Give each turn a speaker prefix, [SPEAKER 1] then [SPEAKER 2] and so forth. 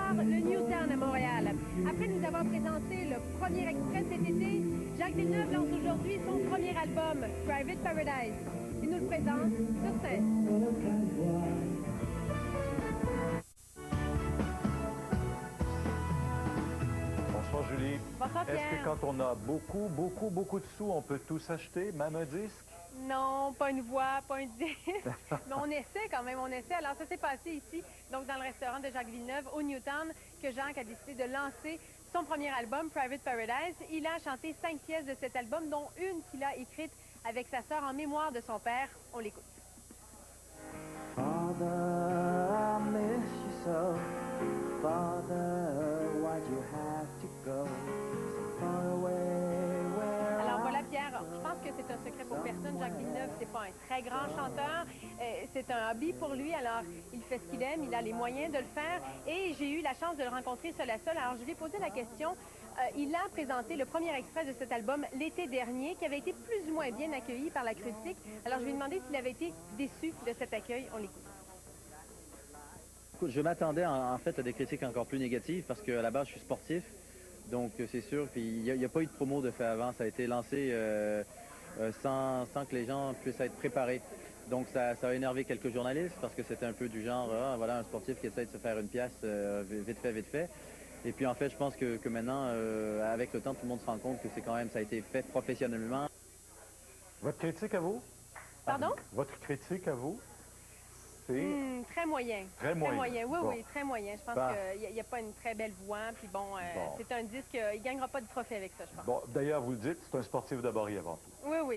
[SPEAKER 1] soir, le Newtown à Montréal. Après nous avoir présenté le premier extrait de cet été, Jacques Villeneuve lance aujourd'hui son premier album, Private Paradise. Il nous le présente sur scène.
[SPEAKER 2] Bonsoir Julie.
[SPEAKER 1] Bonsoir Pierre.
[SPEAKER 2] Est-ce que quand on a beaucoup de sous, on peut tout s'acheter, même un disque?
[SPEAKER 1] Non, pas une voix, pas un disque. Mais on essaie quand même, on essaie. Alors ça s'est passé ici, donc dans le restaurant de Jacques Villeneuve, au Newtown, que Jacques a décidé de lancer son premier album, Private Paradise. Il a chanté 5 pièces de cet album, dont une qu'il a écrite avec sa sœur en mémoire de son père. On l'écoute.
[SPEAKER 3] Father, I miss you so. Father, why'd you have to go so far away?
[SPEAKER 1] Alors voilà Pierre, je pense que c'est un secret pour personne. Jacques Villeneuve, c'est pas un très grand chanteur. C'est un hobby pour lui, alors il fait ce qu'il aime, il a les moyens de le faire. Et j'ai eu la chance de le rencontrer seul à seul. Alors je lui ai posé la question. Il a présenté le premier extrait de cet album l'été dernier, qui avait été plus ou moins bien accueilli par la critique. Alors je lui ai demandé s'il avait été déçu de cet accueil. On l'écoute.
[SPEAKER 4] Je m'attendais en fait à des critiques encore plus négatives parce qu'à la base je suis sportif, donc c'est sûr. Puis il n'y a pas eu de promo de fait avant, ça a été lancé sans que les gens puissent être préparés. Donc ça a énervé quelques journalistes parce que c'était un peu du genre, ah, voilà un sportif qui essaie de se faire une pièce vite fait. Et puis en fait je pense que maintenant, avec le temps, tout le monde se rend compte que c'est quand même, ça a été fait professionnellement.
[SPEAKER 2] Votre critique à vous?
[SPEAKER 1] Pardon?
[SPEAKER 2] Votre critique à vous? C'est...
[SPEAKER 1] Très moyen.
[SPEAKER 2] Très moyen.
[SPEAKER 1] Oui,
[SPEAKER 2] Bon.
[SPEAKER 1] oui, très moyen. Je pense qu'il n'y a pas une très belle voix. Puis bon, c'est un disque, il ne gagnera pas de trophée avec ça, je pense.
[SPEAKER 2] Bon, d'ailleurs, vous le dites, c'est un sportif d'abord et avant tout.
[SPEAKER 1] Oui, oui.